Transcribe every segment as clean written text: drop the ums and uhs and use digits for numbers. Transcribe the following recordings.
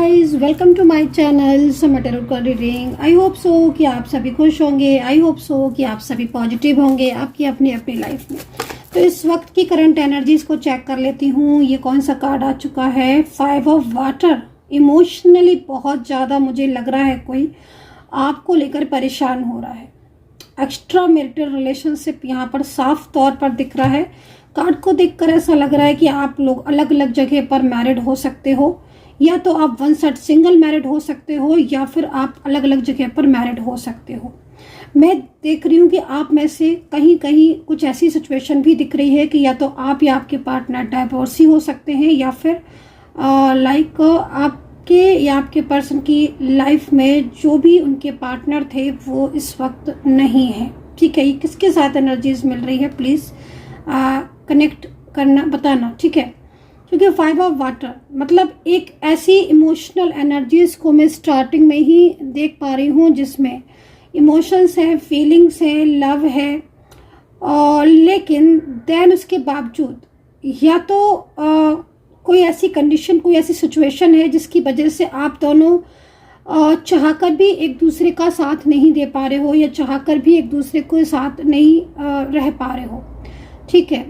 Guys, welcome to my channel Samay tarot card reading. I hope so कि आप सभी खुश होंगे। आई होप सो कि आप सभी पॉजिटिव होंगे आपकी अपनी अपनी लाइफ में। तो इस वक्त की करंट एनर्जीज को चेक कर लेती हूँ। ये कौन सा कार्ड आ चुका है? 5 ऑफ वाटर। इमोशनली बहुत ज़्यादा मुझे लग रहा है कोई आपको लेकर परेशान हो रहा है। एक्स्ट्रा मैरिटल रिलेशनशिप यहाँ पर साफ तौर पर दिख रहा है। कार्ड को देखकर ऐसा लग रहा है कि आप लोग अलग अलग जगह पर मैरिड हो सकते हो, या तो आप वन साइड सिंगल मैरिड हो सकते हो, या फिर आप अलग अलग जगह पर मैरिड हो सकते हो। मैं देख रही हूँ कि आप में से कहीं कहीं कुछ ऐसी सिचुएशन भी दिख रही है कि या तो आप या आपके पार्टनर डाइवोर्सी हो सकते हैं, या फिर आपके या आपके पर्सन की लाइफ में जो भी उनके पार्टनर थे वो इस वक्त नहीं है। ठीक है, ये किसके साथ एनर्जीज मिल रही है प्लीज़ कनेक्ट करना, बताना। ठीक है, क्योंकि 5 ऑफ वाटर मतलब एक ऐसी इमोशनल एनर्जीज को मैं स्टार्टिंग में ही देख पा रही हूँ जिसमें इमोशंस है, फीलिंग्स है, लव है, और लेकिन देन उसके बावजूद या तो कोई ऐसी कंडीशन, कोई ऐसी सिचुएशन है जिसकी वजह से आप दोनों चाहकर भी एक दूसरे का साथ नहीं दे पा रहे हो, या चाहकर भी एक दूसरे को साथ नहीं रह पा रहे हो। ठीक है,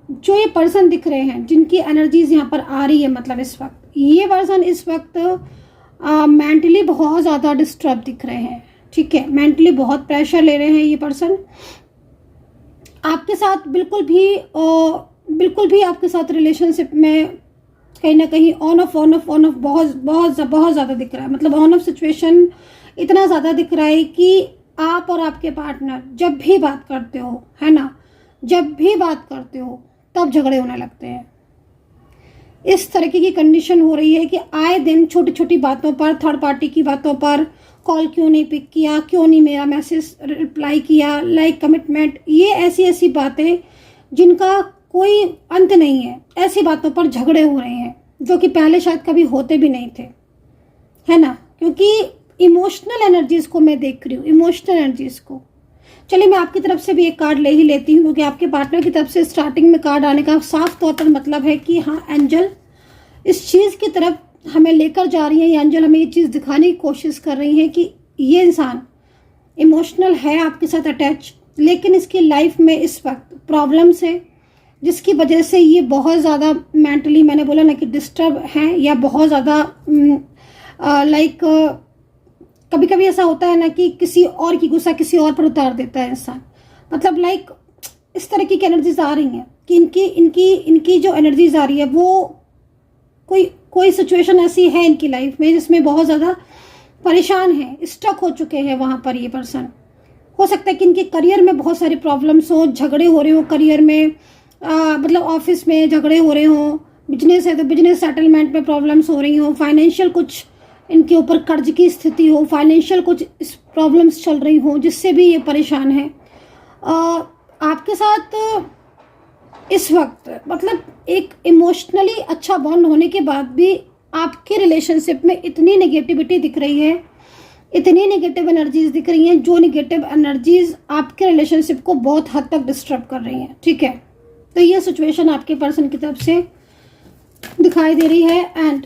जो ये पर्सन दिख रहे हैं जिनकी एनर्जीज यहाँ पर आ रही है, मतलब इस वक्त ये पर्सन इस वक्त मेंटली बहुत ज़्यादा डिस्टर्ब दिख रहे हैं। ठीक है, मेंटली बहुत प्रेशर ले रहे हैं ये पर्सन। आपके साथ बिल्कुल भी आपके साथ रिलेशनशिप में कहीं ना कहीं ऑन ऑफ बहुत ज़्यादा दिख रहा है। मतलब ऑन ऑफ सिचुएशन इतना ज़्यादा दिख रहा है कि आप और आपके पार्टनर जब भी बात करते हो, है ना, जब भी बात करते हो तब झगड़े होने लगते हैं। इस तरीके की कंडीशन हो रही है कि आए दिन छोटी छोटी बातों पर, थर्ड पार्टी की बातों पर, कॉल क्यों नहीं पिक किया, क्यों नहीं मेरा मैसेज रिप्लाई किया, लाइक कमिटमेंट, ये ऐसी बातें जिनका कोई अंत नहीं है, ऐसी बातों पर झगड़े हो रहे हैं जो कि पहले शायद कभी होते भी नहीं थे, है ना। क्योंकि इमोशनल एनर्जीज को मैं देख रही हूँ, इमोशनल एनर्जीज को। चलिए मैं आपकी तरफ से भी एक कार्ड ले ही लेती हूँ, क्योंकि आपके पार्टनर की तरफ से स्टार्टिंग में कार्ड आने का साफ तौर पर मतलब है कि हाँ, एंजल इस चीज़ की तरफ हमें लेकर जा रही है। ये एंजल हमें ये चीज़ दिखाने की कोशिश कर रही है कि ये इंसान इमोशनल है आपके साथ अटैच, लेकिन इसकी लाइफ में इस वक्त प्रॉब्लम्स है जिसकी वजह से ये बहुत ज़्यादा मेंटली, मैंने बोला ना कि डिस्टर्ब हैं, या बहुत ज़्यादा लाइक कभी कभी ऐसा होता है ना कि किसी और की गुस्सा किसी और पर उतार देता है इंसान। मतलब लाइक इस तरह की एनर्जीज आ रही हैं कि इनकी जो एनर्जीज आ रही है वो कोई सिचुएशन ऐसी है इनकी लाइफ में जिसमें बहुत ज़्यादा परेशान है, स्टक हो चुके हैं वहाँ पर ये पर्सन। हो सकता है कि इनके करियर में बहुत सारी प्रॉब्लम्स हो, झगड़े हो रहे हो करियर में, मतलब ऑफिस में झगड़े हो रहे हो, बिजनेस है तो बिजनेस सेटलमेंट में प्रॉब्लम्स हो रही हो, फाइनेंशियल कुछ इनके ऊपर कर्ज की स्थिति हो, फाइनेंशियल कुछ प्रॉब्लम्स चल रही हो जिससे भी ये परेशान है। आपके साथ इस वक्त मतलब एक इमोशनली अच्छा बॉन्ड होने के बाद भी आपके रिलेशनशिप में इतनी नेगेटिविटी दिख रही है, इतनी नेगेटिव एनर्जीज दिख रही हैं, जो नेगेटिव एनर्जीज आपके रिलेशनशिप को बहुत हद तक डिस्टर्ब कर रही हैं। ठीक है, तो ये सिचुएशन आपके पर्सन की तरफ से दिखाई दे रही है। एंड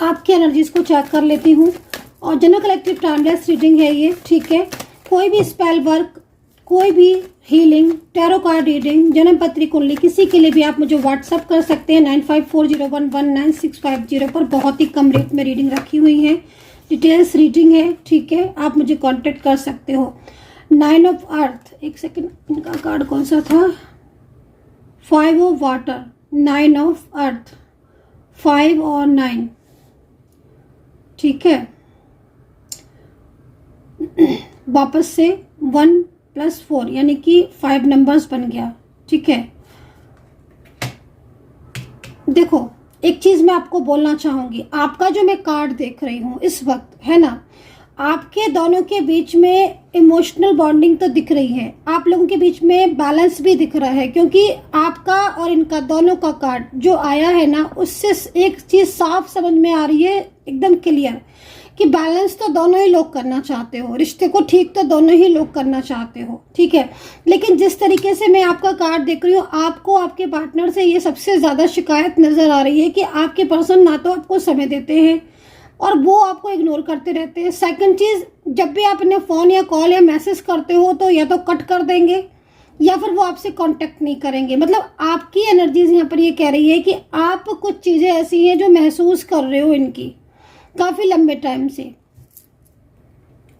आपकी एनर्जीज को चेक कर लेती हूँ, और जनरल कलेक्टिव टाइमलेस रीडिंग है ये। ठीक है, कोई भी स्पेल वर्क, कोई भी हीलिंग, टैरो कार्ड रीडिंग, जन्म पत्री कुंडली, किसी के लिए भी आप मुझे व्हाट्सअप कर सकते हैं 9540119650 पर। बहुत ही कम रेट में रीडिंग रखी हुई है, डिटेल्स रीडिंग है। ठीक है, आप मुझे कांटेक्ट कर सकते हो। 9 ऑफ अर्थ, एक सेकेंड, इनका कार्ड कौन सा था? 5 ऑफ वाटर, 9 ऑफ अर्थ, 5 और 9। ठीक है, वापस से 1 + 4 यानी कि 5 नंबर्स बन गया। ठीक है, देखो एक चीज मैं आपको बोलना चाहूंगी, आपका जो मैं कार्ड देख रही हूं इस वक्त, है ना, आपके दोनों के बीच में इमोशनल बॉन्डिंग तो दिख रही है, आप लोगों के बीच में बैलेंस भी दिख रहा है, क्योंकि आपका और इनका दोनों का कार्ड जो आया है ना, उससे एक चीज साफ समझ में आ रही है, एकदम क्लियर, कि बैलेंस तो दोनों ही लोग करना चाहते हो, रिश्ते को ठीक तो दोनों ही लोग करना चाहते हो, ठीक है। लेकिन जिस तरीके से मैं आपका कार्ड देख रही हूँ, आपको आपके पार्टनर से ये सबसे ज़्यादा शिकायत नज़र आ रही है कि आपके पर्सन ना तो आपको समय देते हैं और वो आपको इग्नोर करते रहते हैं। सेकंड चीज़, जब भी आप इन्हें फ़ोन या कॉल या मैसेज करते हो तो या तो कट कर देंगे या फिर वो आपसे कांटेक्ट नहीं करेंगे। मतलब आपकी एनर्जीज यहाँ पर ये कह रही है कि आप कुछ चीज़ें ऐसी हैं जो महसूस कर रहे हो इनकी काफ़ी लंबे टाइम से,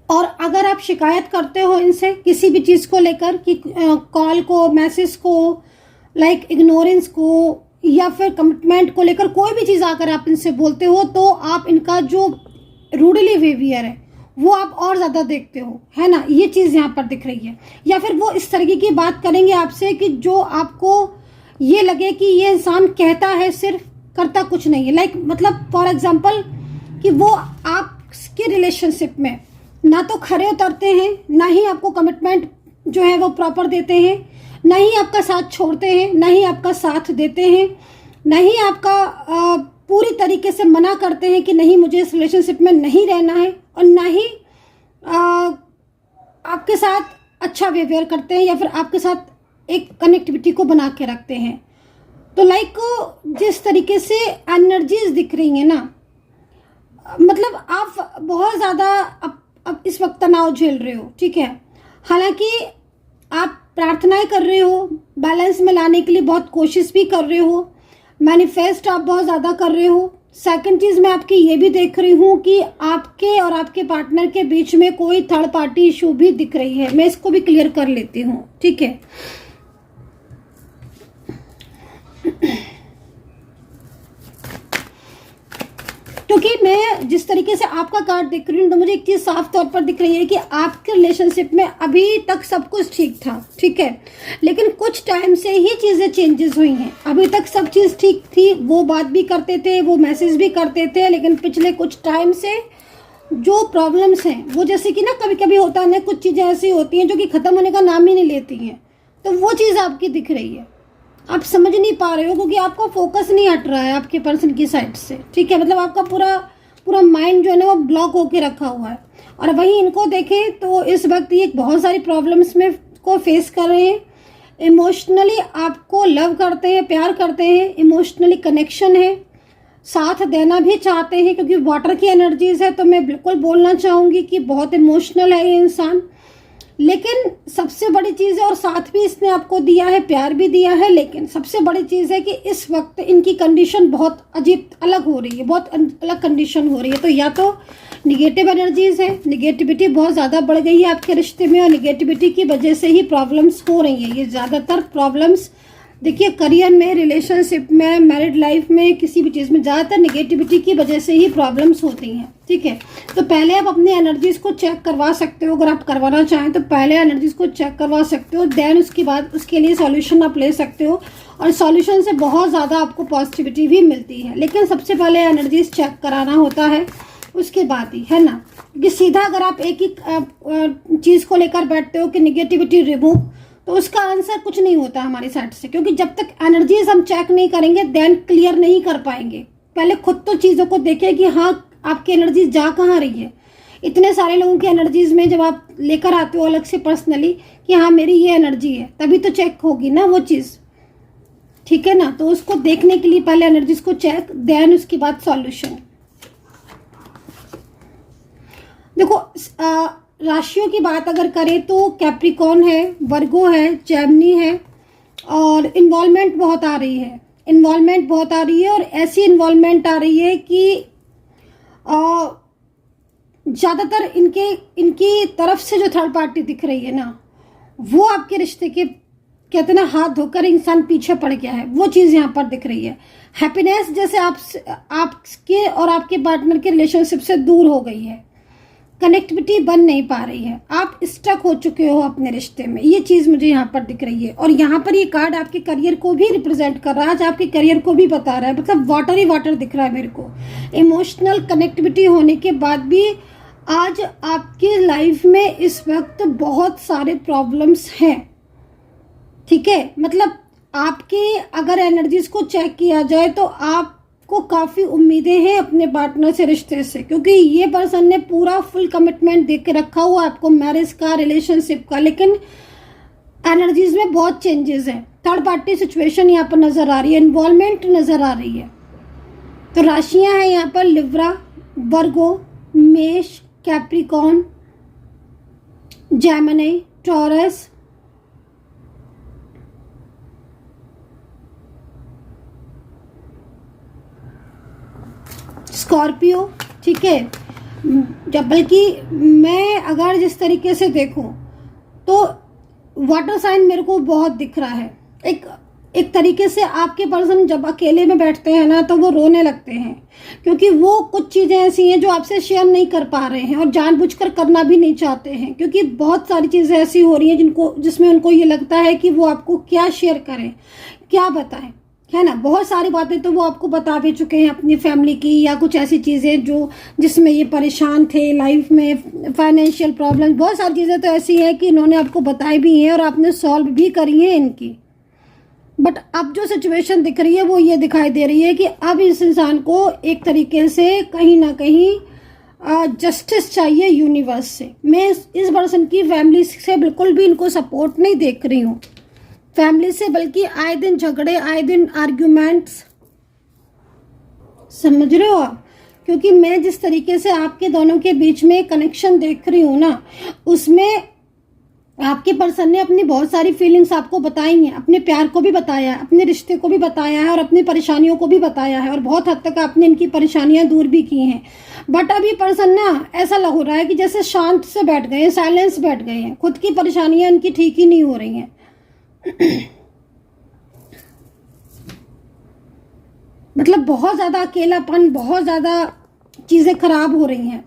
और अगर आप शिकायत करते हो इनसे किसी भी चीज़ को लेकर कि कॉल को, मैसेज को, लाइक इग्नोरेंस को या फिर कमिटमेंट को लेकर कोई भी चीज़ अगर आप इनसे बोलते हो तो आप इनका जो रूडली बिहेवियर है वो आप और ज़्यादा देखते हो, है ना, ये चीज़ यहाँ पर दिख रही है। या फिर वो इस तरीके की बात करेंगे आपसे कि जो आपको ये लगे कि ये इंसान कहता है सिर्फ, करता कुछ नहीं है। लाइक मतलब फॉर एग्जांपल कि वो आपके रिलेशनशिप में ना तो खरे उतरते हैं, ना ही आपको कमिटमेंट जो है वो प्रॉपर देते हैं, ना ही आपका साथ छोड़ते हैं, ना ही आपका साथ देते हैं, ना ही आपका पूरी तरीके से मना करते हैं कि नहीं मुझे इस रिलेशनशिप में नहीं रहना है, और ना ही आपके साथ अच्छा बिहेवियर करते हैं या फिर आपके साथ एक कनेक्टिविटी को बना के रखते हैं। तो लाइक जिस तरीके से एनर्जीज दिख रही हैं ना, मतलब आप बहुत ज़्यादा अब इस वक्त तनाव झेल रहे हो, ठीक है। हालांकि आप प्रार्थनाएं कर रहे हो, बैलेंस में लाने के लिए बहुत कोशिश भी कर रहे हो, मैनिफेस्ट आप बहुत ज़्यादा कर रहे हो। सेकंड चीज़ मैं आपकी ये भी देख रही हूँ कि आपके और आपके पार्टनर के बीच में कोई थर्ड पार्टी इशू भी दिख रही है। मैं इसको भी क्लियर कर लेती हूँ, ठीक है। क्योंकि मैं जिस तरीके से आपका कार्ड देख रही हूँ तो मुझे एक चीज़ साफ तौर पर दिख रही है कि आपके रिलेशनशिप में अभी तक सब कुछ ठीक था, ठीक है, लेकिन कुछ टाइम से ही चीज़ें चेंजेस हुई हैं। अभी तक सब चीज़ ठीक थी, वो बात भी करते थे, वो मैसेज भी करते थे, लेकिन पिछले कुछ टाइम से जो प्रॉब्लम्स हैं वो, जैसे कि ना कभी कभी होता है ना, कुछ चीज़ें ऐसी होती हैं जो कि ख़त्म होने का नाम ही नहीं लेती हैं, तो वो चीज़ आपकी दिख रही है। आप समझ नहीं पा रहे हो क्योंकि आपका फोकस नहीं हट रहा है आपके पर्सन की साइड से, ठीक है। मतलब आपका पूरा माइंड जो है ना वो ब्लॉक होके रखा हुआ है। और वहीं इनको देखें तो इस वक्त ये बहुत सारी प्रॉब्लम्स में को फेस कर रहे हैं। इमोशनली आपको लव करते हैं, प्यार करते हैं, इमोशनली कनेक्शन है, साथ देना भी चाहते हैं, क्योंकि वाटर की एनर्जीज है तो मैं बिल्कुल बोलना चाहूँगी कि बहुत इमोशनल है ये इंसान। लेकिन सबसे बड़ी चीज़ है, और साथ भी इसने आपको दिया है, प्यार भी दिया है, लेकिन सबसे बड़ी चीज़ है कि इस वक्त इनकी कंडीशन बहुत अजीब अलग हो रही है, बहुत अलग कंडीशन हो रही है। तो या तो निगेटिव एनर्जीज है, निगेटिविटी बहुत ज़्यादा बढ़ गई है आपके रिश्ते में, और निगेटिविटी की वजह से ही प्रॉब्लम्स हो रही हैं। ये ज़्यादातर प्रॉब्लम्स देखिए करियर में, रिलेशनशिप में, मैरिड लाइफ में, किसी भी चीज़ में ज़्यादातर निगेटिविटी की वजह से ही प्रॉब्लम्स होती हैं, ठीक है। तो पहले आप अपनी एनर्जीज को चेक करवा सकते हो, अगर आप करवाना चाहें तो पहले एनर्जीज को चेक करवा सकते हो, देन उसके बाद उसके लिए सॉल्यूशन आप ले सकते हो, और सॉल्यूशन से बहुत ज़्यादा आपको पॉजिटिविटी भी मिलती है। लेकिन सबसे पहले एनर्जीज चेक कराना होता है, उसके बाद ही, है ना। क्योंकि सीधा अगर आप एक ही चीज़ को लेकर बैठते हो कि निगेटिविटी रिमूव, तो उसका आंसर कुछ नहीं होता हमारी साइड से, क्योंकि जब तक एनर्जीज हम चेक नहीं करेंगे देन क्लियर नहीं कर पाएंगे। पहले खुद तो चीज़ों को देखें कि हाँ आपकी एनर्जी जा कहाँ रही है। इतने सारे लोगों की एनर्जीज में जब आप लेकर आते हो अलग से पर्सनली कि हाँ मेरी ये एनर्जी है, तभी तो चेक होगी ना वो चीज़, ठीक है ना। तो उसको देखने के लिए पहले एनर्जीज को चेक, देन उसके बाद सॉल्यूशन। देखो राशियों की बात अगर करें तो कैप्रिकॉर्न है, वर्गो है, जेमिनी है, और इन्वॉल्वमेंट बहुत आ रही है, इन्वॉल्वमेंट बहुत आ रही है, और ऐसी इन्वॉल्वमेंट आ रही है कि ज़्यादातर इनकी तरफ से जो थर्ड पार्टी दिख रही है ना, वो आपके रिश्ते के कहते ना हाथ धोकर इंसान पीछे पड़ गया है, वो चीज़ यहाँ पर दिख रही है। हैप्पीनेस जैसे आपके और आपके पार्टनर के रिलेशनशिप से दूर हो गई है, कनेक्टिविटी बन नहीं पा रही है, आप स्टक हो चुके हो अपने रिश्ते में, ये चीज़ मुझे यहाँ पर दिख रही है। और यहाँ पर ये कार्ड आपके करियर को भी रिप्रेजेंट कर रहा है, आज आपके करियर को भी बता रहा है, मतलब वाटर ही वाटर दिख रहा है मेरे को। इमोशनल कनेक्टिविटी होने के बाद भी आज आपकी लाइफ में इस वक्त बहुत सारे प्रॉब्लम्स हैं, ठीक है। मतलब आपकी अगर एनर्जीज को चेक किया जाए तो आप को काफ़ी उम्मीदें हैं अपने पार्टनर से, रिश्ते से, क्योंकि ये पर्सन ने पूरा फुल कमिटमेंट दे के रखा हुआ आपको मैरिज का, रिलेशनशिप का, लेकिन एनर्जीज में बहुत चेंजेस है। थर्ड पार्टी सिचुएशन यहाँ पर नज़र आ रही है, इन्वॉल्वमेंट नज़र आ रही है। तो राशियाँ हैं यहाँ पर लिब्रा, वर्गो, मेष, कैप्रिकॉन, जेमिनी, टॉरस, स्कॉर्पियो, ठीक है। जब बल्कि मैं अगर जिस तरीके से देखूं तो वाटर साइन मेरे को बहुत दिख रहा है। एक तरीके से आपके पर्सन जब अकेले में बैठते हैं ना तो वो रोने लगते हैं, क्योंकि वो कुछ चीज़ें ऐसी हैं जो आपसे शेयर नहीं कर पा रहे हैं और जानबूझकर करना भी नहीं चाहते हैं, क्योंकि बहुत सारी चीज़ें ऐसी हो रही हैं जिसमें उनको ये लगता है कि वो आपको क्या शेयर करें, क्या बताएं, है ना। बहुत सारी बातें तो वो आपको बता भी चुके हैं अपनी फैमिली की, या कुछ ऐसी चीज़ें जिसमें ये परेशान थे लाइफ में, फाइनेंशियल प्रॉब्लम, बहुत सारी चीज़ें तो ऐसी हैं कि इन्होंने आपको बताई भी हैं और आपने सॉल्व भी करी हैं इनकी। बट अब जो सिचुएशन दिख रही है वो ये दिखाई दे रही है कि अब इस इंसान को एक तरीके से कहीं ना कहीं जस्टिस चाहिए यूनिवर्स से। मैं इस पर्सन की फैमिली से बिल्कुल भी इनको सपोर्ट नहीं देख रही हूँ, फैमिली से, बल्कि आए दिन झगड़े, आए दिन आर्ग्यूमेंट्स, समझ रहे हो आप। क्योंकि मैं जिस तरीके से आपके दोनों के बीच में कनेक्शन देख रही हूँ ना, उसमें आपके पर्सन ने अपनी बहुत सारी फीलिंग्स आपको बताई हैं, अपने प्यार को भी बताया है, अपने रिश्ते को भी बताया है और अपनी परेशानियों को भी बताया है, और बहुत हद तक आपने इनकी परेशानियां दूर भी की हैं। बट अब ये पर्सन ना ऐसा लग रहा है कि जैसे शांत से बैठ गए हैं, साइलेंस बैठ गए हैं, खुद की परेशानियां इनकी ठीक ही नहीं हो रही हैं। मतलब बहुत ज़्यादा अकेलापन, बहुत ज़्यादा चीज़ें खराब हो रही हैं,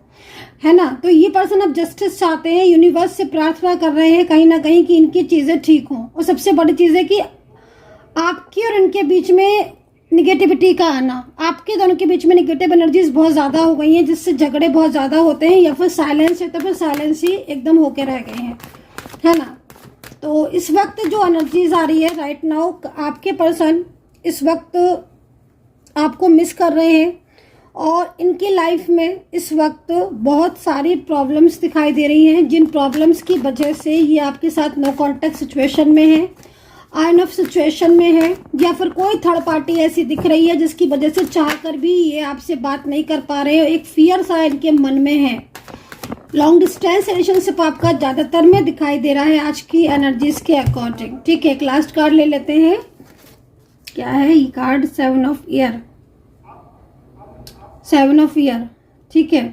है ना। तो ये पर्सन अब जस्टिस चाहते हैं, यूनिवर्स से प्रार्थना कर रहे हैं कहीं ना कहीं कि इनकी चीज़ें ठीक हों। और सबसे बड़ी चीज़ है कि आपकी और इनके बीच में निगेटिविटी का आना, आपके दोनों के बीच में निगेटिव एनर्जीज बहुत ज़्यादा हो गई हैं, जिससे झगड़े बहुत ज़्यादा होते हैं, या फिर साइलेंस है तो फिर साइलेंस ही एकदम होके रह गए हैं, है ना। तो इस वक्त जो एनर्जीज आ रही है राइट नाउ, आपके पर्सन इस वक्त आपको मिस कर रहे हैं और इनकी लाइफ में इस वक्त बहुत सारी प्रॉब्लम्स दिखाई दे रही हैं, जिन प्रॉब्लम्स की वजह से ये आपके साथ नो कॉन्टैक्ट सिचुएशन में है, ऑन ऑफ सिचुएशन में है, या फिर कोई थर्ड पार्टी ऐसी दिख रही है जिसकी वजह से चाहकर भी ये आपसे बात नहीं कर पा रहे हो। एक फियर सा इनके मन में है। लॉन्ग डिस्टेंस रिलेशनशिप आपका ज़्यादातर में दिखाई दे रहा है आज की एनर्जीज के अकॉर्डिंग, ठीक है। एक लास्ट कार्ड ले लेते हैं, क्या है ये card, 7 of year, 7 of year, ठीक है।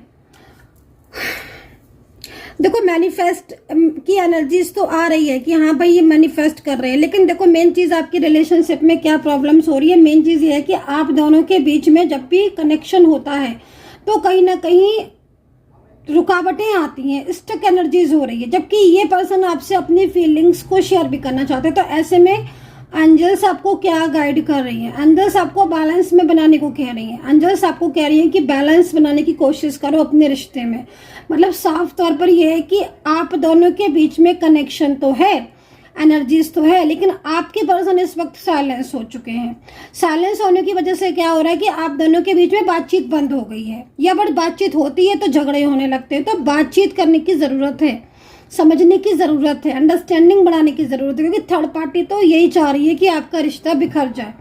देखो मैनिफेस्ट की एनर्जीज तो आ रही है कि हाँ भाई ये मैनिफेस्ट कर रहे हैं, लेकिन देखो मेन चीज़ आपकी रिलेशनशिप में क्या प्रॉब्लम्स हो रही है। मेन चीज़ ये है कि आप दोनों के बीच में जब भी कनेक्शन होता है तो कहीं ना कहीं रुकावटें आती हैं, स्टक एनर्जीज हो रही है, जबकि ये पर्सन आपसे अपनी फीलिंग्स को शेयर भी करना चाहते हैं। तो ऐसे में एंजल्स आपको क्या गाइड कर रही हैं, एंजल्स आपको बैलेंस में बनाने को कह रही हैं। एंजल्स आपको कह रही हैं कि बैलेंस बनाने की कोशिश करो अपने रिश्ते में। मतलब साफ तौर पर यह है कि आप दोनों के बीच में कनेक्शन तो है, एनर्जीज तो है, लेकिन आपके पर्सन इस वक्त साइलेंस हो चुके हैं। साइलेंस होने की वजह से क्या हो रहा है कि आप दोनों के बीच में बातचीत बंद हो गई है, या बट बातचीत होती है तो झगड़े होने लगते हैं। तो बातचीत करने की ज़रूरत है, समझने की ज़रूरत है, अंडरस्टैंडिंग बढ़ाने की ज़रूरत है, क्योंकि थर्ड पार्टी तो यही चाह रही है कि आपका रिश्ता बिखर जाए,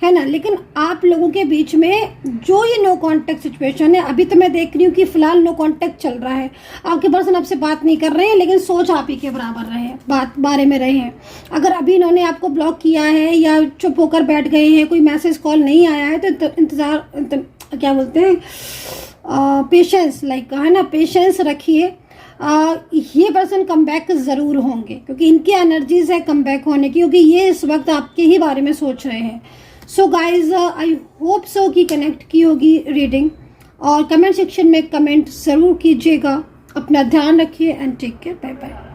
है ना। लेकिन आप लोगों के बीच में जो ये नो कांटेक्ट सिचुएशन है, अभी तो मैं देख रही हूँ कि फिलहाल नो कांटेक्ट चल रहा है। आपके पर्सन आपसे बात नहीं कर रहे हैं, लेकिन सोच आप ही के बराबर रहे हैं, बात बारे में रहे हैं। अगर अभी इन्होंने आपको ब्लॉक किया है या चुप होकर बैठ गए हैं, कोई मैसेज कॉल नहीं आया है, तो इंतज़ार क्या बोलते हैं, पेशेंस, लाइक, है ना, पेशेंस रखिए। ये पर्सन कमबैक ज़रूर होंगे, क्योंकि इनकी एनर्जीज है कमबैक होने की, क्योंकि ये इस वक्त आपके ही बारे में सोच रहे हैं। So guys I hope so कि कनेक्ट की होगी रीडिंग, और कमेंट सेक्शन में कमेंट ज़रूर कीजिएगा। अपना ध्यान रखिए and take care, bye bye.